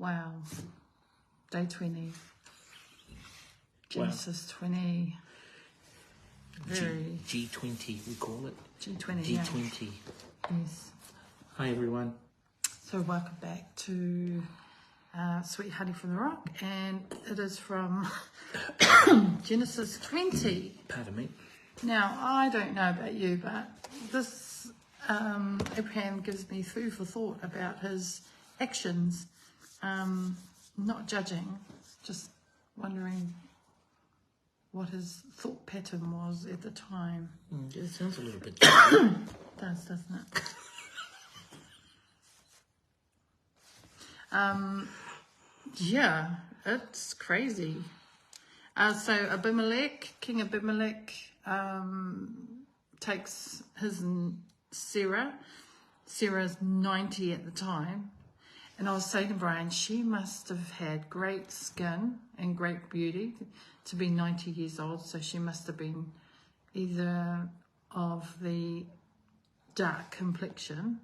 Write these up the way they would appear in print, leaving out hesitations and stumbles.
Wow. Day 20. Genesis 20. Very... G20, we call it. G20, G20. Yeah. Yes. Hi, everyone. So welcome back to Sweet Honey from the Rock. And it is from Genesis 20. Pardon me. Now, I don't know about you, but this Abraham gives me food for thought about his actions. Not judging, just wondering what his thought pattern was at the time. It sounds a little bit Does, doesn't it? Yeah, it's crazy. So Abimelech, King Abimelech, takes his Sarah. Sarah's 90 at the time. And I was saying to Brian, she must have had great skin and great beauty to be 90 years old. So she must have been either of the dark complexion.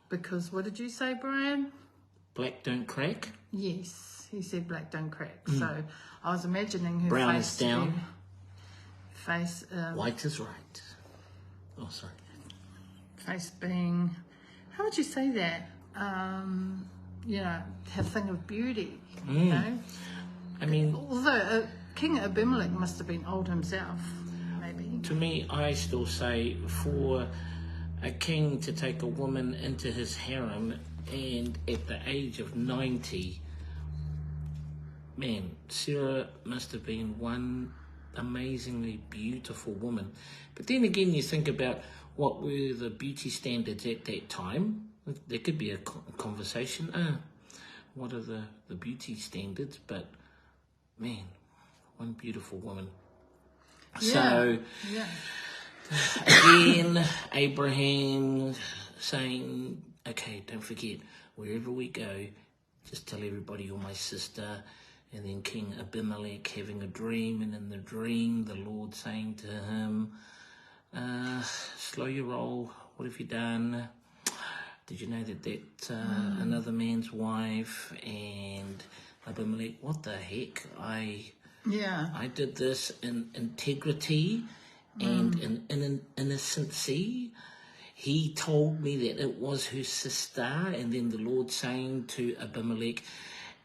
Because what did you say, Brian? Black don't crack. Yes, he said black don't crack. So I was imagining her Brown face is down. White is right. Oh, sorry. Face being, how would you say that? You know, her thing of beauty. You know, I mean, although King Abimelech must have been old himself, maybe. To me, I still say for a king to take a woman into his harem and at the age of 90, man, Sarah must have been one amazingly beautiful woman. But then again, you think about what were the beauty standards at that time. There could be a conversation. What are the beauty standards? But man, one beautiful woman. Yeah. So again, Abraham saying, okay, don't forget, wherever we go, just tell everybody you're my sister. And then King Abimelech having a dream, and in the dream, the Lord saying to him, slow your roll, what have you done? Did you know that another man's wife? And Abimelech, what the heck? I did this in integrity and in innocency. He told me that it was her sister, and then the Lord saying to Abimelech,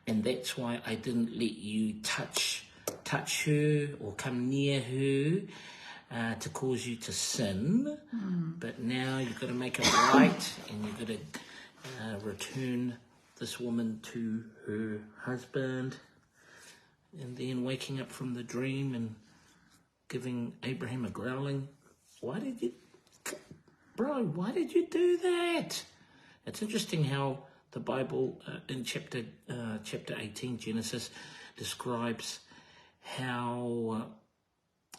and that's why I didn't let you touch her or come near her to cause you to sin. But now you've got to make it right, and you've got to return this woman to her husband. And then waking up from the dream and giving Abraham a growling. Why did you do that? It's interesting how the Bible in chapter 18, Genesis, describes how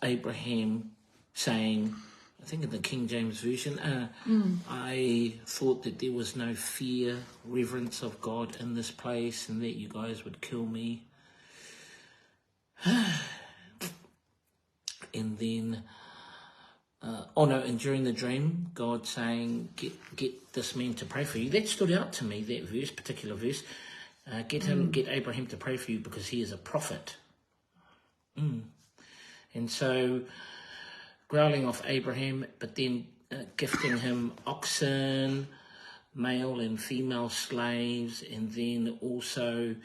Abraham saying, I think in the King James Version, I thought that there was no fear, reverence of God in this place, and that you guys would kill me. And then, and during the dream, God saying, get this man to pray for you. That stood out to me, that particular verse. Get Abraham to pray for you because he is a prophet. And so, growling off Abraham, but then gifting him oxen, male and female slaves, and then also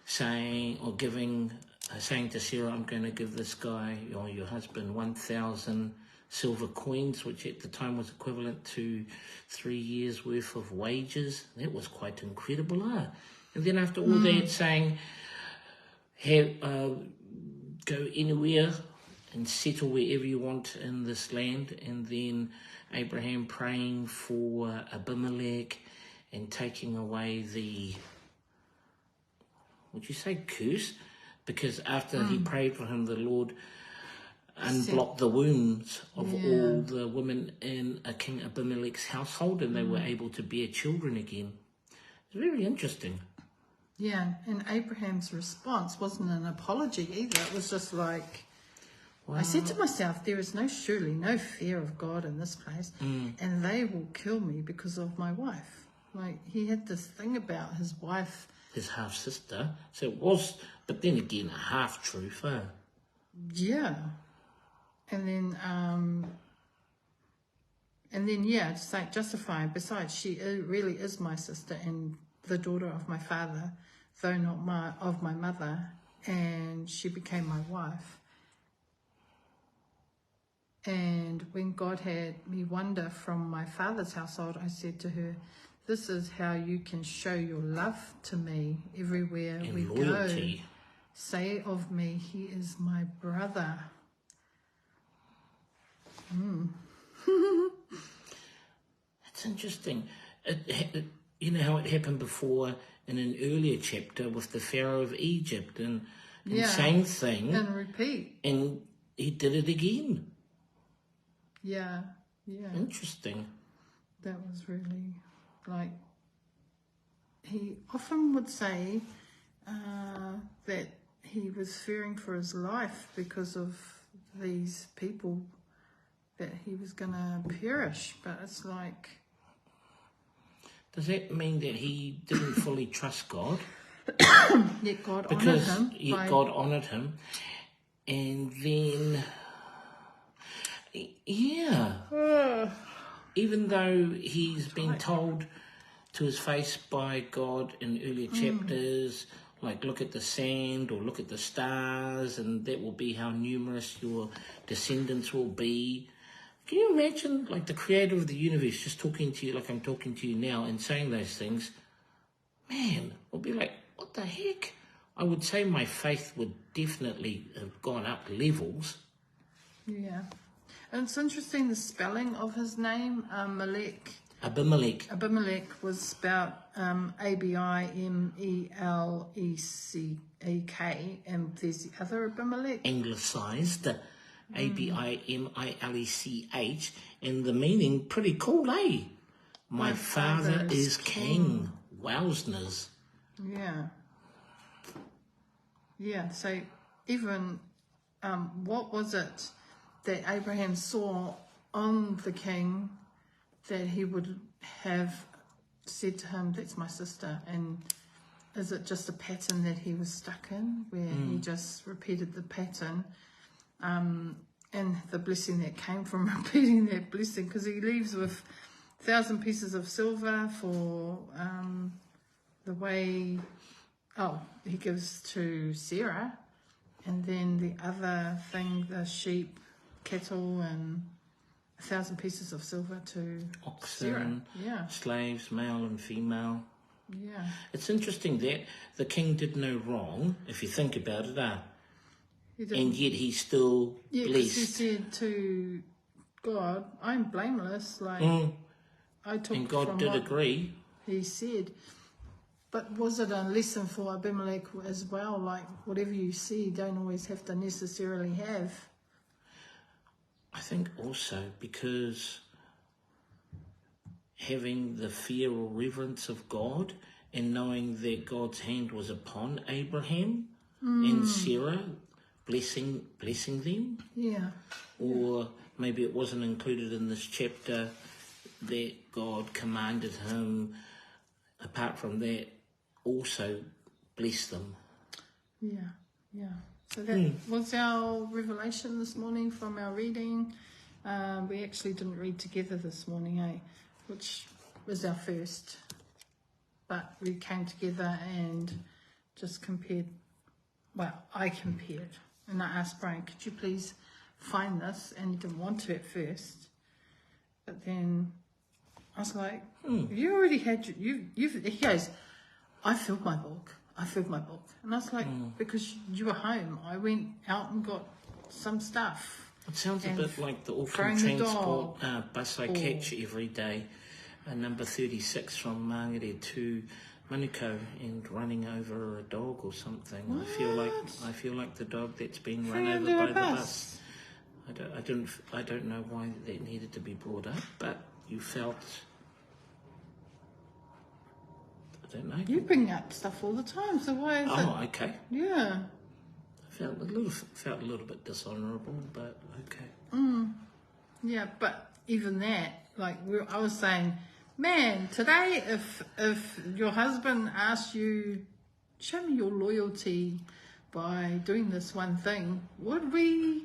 saying to Sarah, I'm going to give this guy, or your husband, 1,000 silver coins, which at the time was equivalent to 3 years worth of wages. That was quite incredible, And then after all that, saying, go anywhere and settle wherever you want in this land. And then Abraham praying for Abimelech and taking away the, would you say curse? Because after he prayed for him, the Lord unblocked the wombs of all the women in King Abimelech's household, and they were able to bear children again. It's very interesting. Yeah, and Abraham's response wasn't an apology either. It was just like, I said to myself, there is surely no fear of God in this place, and they will kill me because of my wife. Like, he had this thing about his wife his half-sister. So it was, but then again, a half-truth, huh? Yeah. And then, yeah, it's like justifying. Besides, she really is my sister and the daughter of my father, though not of my mother, and she became my wife. And when God had me wander from my father's household, I said to her, this is how you can show your love to me everywhere And we loyalty. go. Say of me, he is my brother. It's interesting. You know how it happened before in an earlier chapter with the Pharaoh of Egypt, and same thing. And repeat. And he did it again. Yeah. Interesting. That was really, like, he often would say that he was fearing for his life because of these people, that he was going to perish. But it's like... Does that mean that he didn't fully trust God? Yet God Because honoured him. God honoured him. And then, even though he's been told to his face by God in earlier chapters, like look at the sand or look at the stars, and that will be how numerous your descendants will be. Can you imagine, like, the creator of the universe just talking to you like I'm talking to you now and saying those things? Man, I'll be like, what the heck? I would say my faith would definitely have gone up levels. Yeah. And it's interesting, the spelling of his name, Abimelech was spelled Abimelech, and there's the other Abimelech. Anglicised, Abimelech, and the meaning pretty cool, eh? My father is king. Wowsness. Yeah, so even what was it that Abraham saw on the king that he would have said to him, that's my sister? And is it just a pattern that he was stuck in, where he just repeated the pattern, and the blessing that came from repeating that blessing? Because he leaves with 1,000 pieces of silver for the way, he gives to Sarah, and then the other thing, the sheep, cattle, and 1,000 pieces of silver to oxen, Sarah. slaves, male and female. Yeah. It's interesting that the king did no wrong, if you think about it, and yet he still blessed. He said to God, I'm blameless, like, I took and God from did what agree. he said. But was it a lesson for Abimelech as well? Like, whatever you see, you don't always have to necessarily have. I think also because having the fear or reverence of God and knowing that God's hand was upon Abraham and Sarah, blessing them. Yeah. Or maybe it wasn't included in this chapter that God commanded him, apart from that, also bless them. Yeah. So that was our revelation this morning from our reading. We actually didn't read together this morning, which was our first. But we came together and just compared. Well, I compared. And I asked Brian, could you please find this? And he didn't want to at first. But then I was like, you already had, he goes, I filled my book. And I was like, because you were home, I went out and got some stuff. It sounds a bit like the Auckland Transport bus I catch every day, number 36 from Mangere to Manukau, and running over a dog or something. What? I feel like the dog that's been run over by the bus. I don't know why that needed to be brought up, but you felt. I don't know. You bring up stuff all the time, so why is it? Oh, okay. Yeah. I felt a little bit dishonourable, but okay. Yeah, but even that, like I was saying, man, today if your husband asked you show me your loyalty by doing this one thing, would we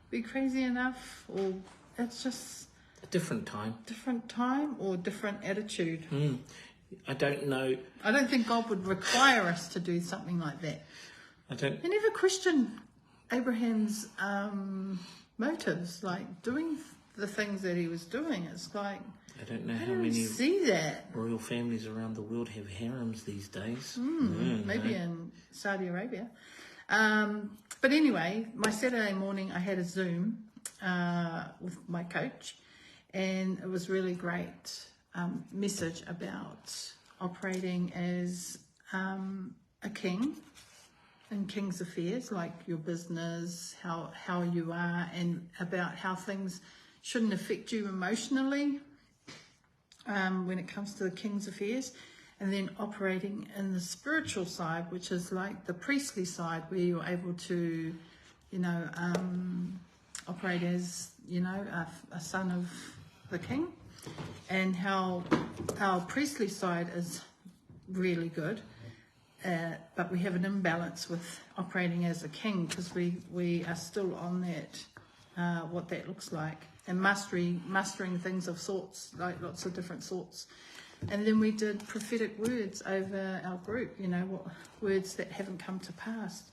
be crazy enough? Or it's just a different time or different attitude. I don't know. I don't think God would require us to do something like that. He never questioned Abraham's motives, like doing the things that he was doing. It's like, I don't know I how don't many see that. royal families around the world have harems these days. Maybe in Saudi Arabia. But anyway, my Saturday morning I had a Zoom with my coach, and it was really great message about operating as a king in King's affairs, like your business, how you are, and about how things shouldn't affect you emotionally when it comes to the King's affairs. And then operating in the spiritual side, which is like the priestly side, where you're able to, operate as, a son of the king. And how our priestly side is really good, but we have an imbalance with operating as a king, because we are still on that, what that looks like, and mastering things of sorts, like lots of different sorts. And then we did prophetic words over our group, words that haven't come to pass.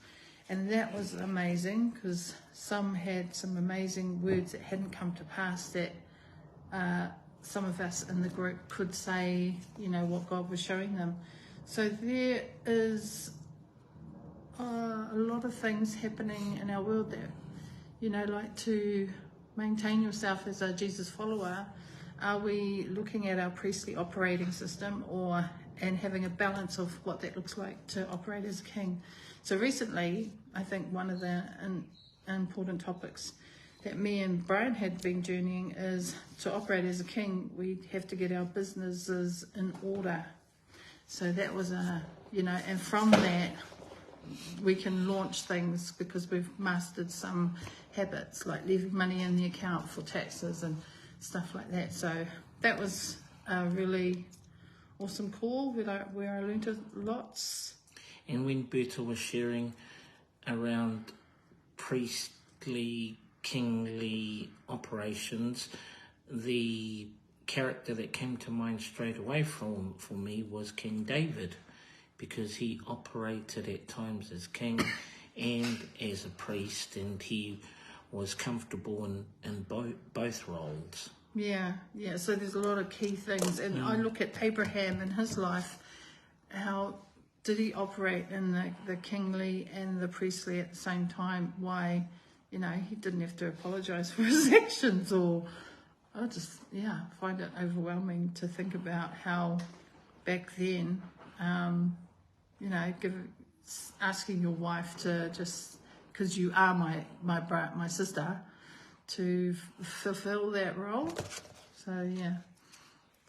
And that was amazing, because some had some amazing words that hadn't come to pass that some of us in the group could say, what God was showing them. So there is a lot of things happening in our world that, like to maintain yourself as a Jesus follower. Are we looking at our priestly operating system and having a balance of what that looks like to operate as a king? So recently, I think one of the important topics that me and Brian had been journeying is to operate as a king, we have to get our businesses in order. So that was and from that, we can launch things because we've mastered some habits, like leaving money in the account for taxes and stuff like that. So that was a really awesome call where I learned lots. And when Berta was sharing around priestly, kingly operations, the character that came to mind straight away for me was King David, because he operated at times as king and as a priest, and he was comfortable in both roles. Yeah. So there's a lot of key things, and I look at Abraham and his life. How did he operate in the kingly and the priestly at the same time? Why, he didn't have to apologize for his actions, or I just find it overwhelming to think about how back then, asking your wife to just, because you are my sister, to fulfill that role. So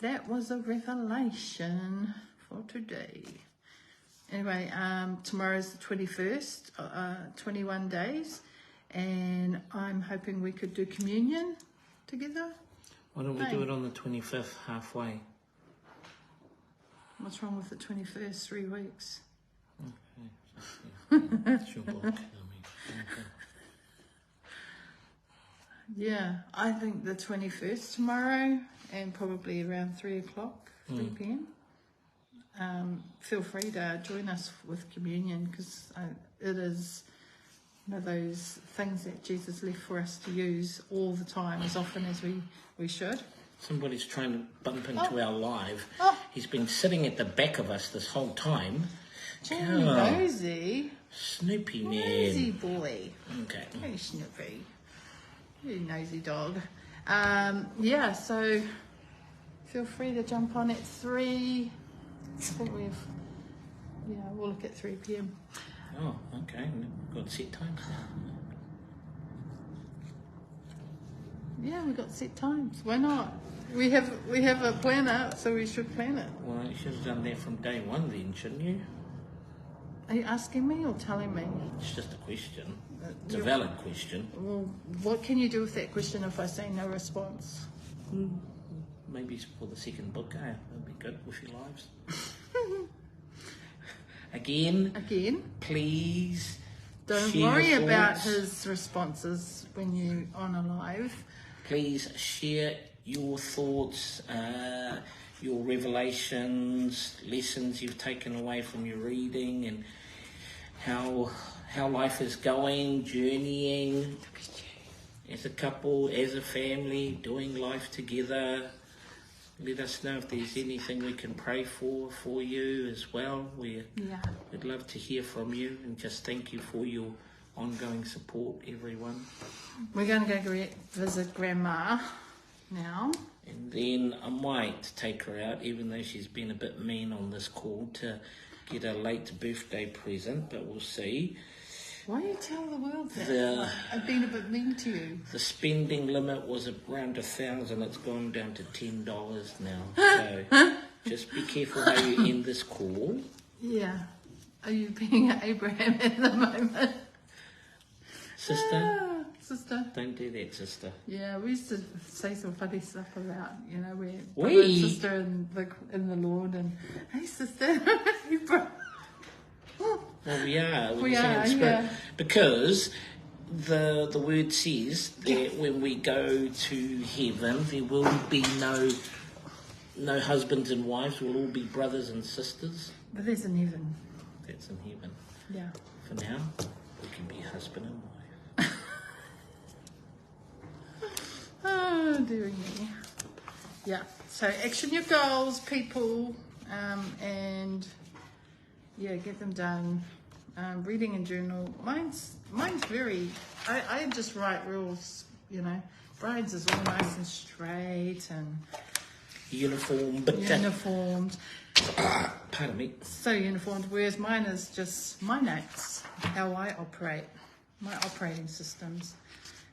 that was a revelation for today. Anyway, tomorrow's the 21st, 21 days, and I'm hoping we could do communion together. Why don't we do it on the 25th, halfway? What's wrong with the 21st? 3 weeks. Okay. It's your book. Yeah, I think the 21st tomorrow, and probably around 3 o'clock, 3 p.m. Feel free to join us with communion, because it is one of those things that Jesus left for us to use all the time, as often as we should. Somebody's trying to bump into our live. He's been sitting at the back of us this whole time. Nosy. Snoopy man. Nosy boy. Okay. Hey, Snoopy. You nosy dog. So feel free to jump on at 3. I think we'll look at 3 p.m. Oh, okay. We've got set times now. Yeah, we've got set times. Why not? We have a planner, so we should plan it. Well, you should have done that from day one then, shouldn't you? Are you asking me or telling me? It's just a question. It's a valid question. Well, what can you do with that question if I say no response? Maybe for the second book, that'd be good with your lives. Again, please don't share worry your about thoughts. his responses when you on a live. Please share your thoughts, your revelations, lessons you've taken away from your reading, and how life is going, journeying as a couple, as a family, doing life together. Let us know if there's anything we can pray for you as well. We'd love to hear from you, and just thank you for your ongoing support, everyone. We're going to go visit Grandma now. And then I might take her out, even though she's been a bit mean on this call, to get a late birthday present, but we'll see. Why do you tell the world that? I've been a bit mean to you. The spending limit was around $1,000. It's gone down to $10 now. So just be careful how you end this call. Yeah. Are you being Abraham at the moment? Sister? Sister. Don't do that, sister. Yeah, we used to say some funny stuff about, we're We? brother and sister in the Lord, and hey, sister. Hey, bro. Well, we are. We are, yeah. Because the word says that when we go to heaven, there will be no husbands and wives. We'll all be brothers and sisters. But that's in heaven. That's in heaven. Yeah. For now, we can be husband and wife. Oh, dear me. Yeah. So action your goals, people, and get them done. Reading and journal. Mine's very. I just write rules. Brian's is all nice and straight and Uniformed. Pardon me. So uniformed. Whereas mine is just my notes, how I operate, my operating systems.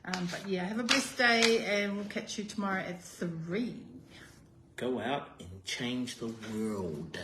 But yeah, have a blessed day, and we'll catch you tomorrow at 3. Go out and change the world.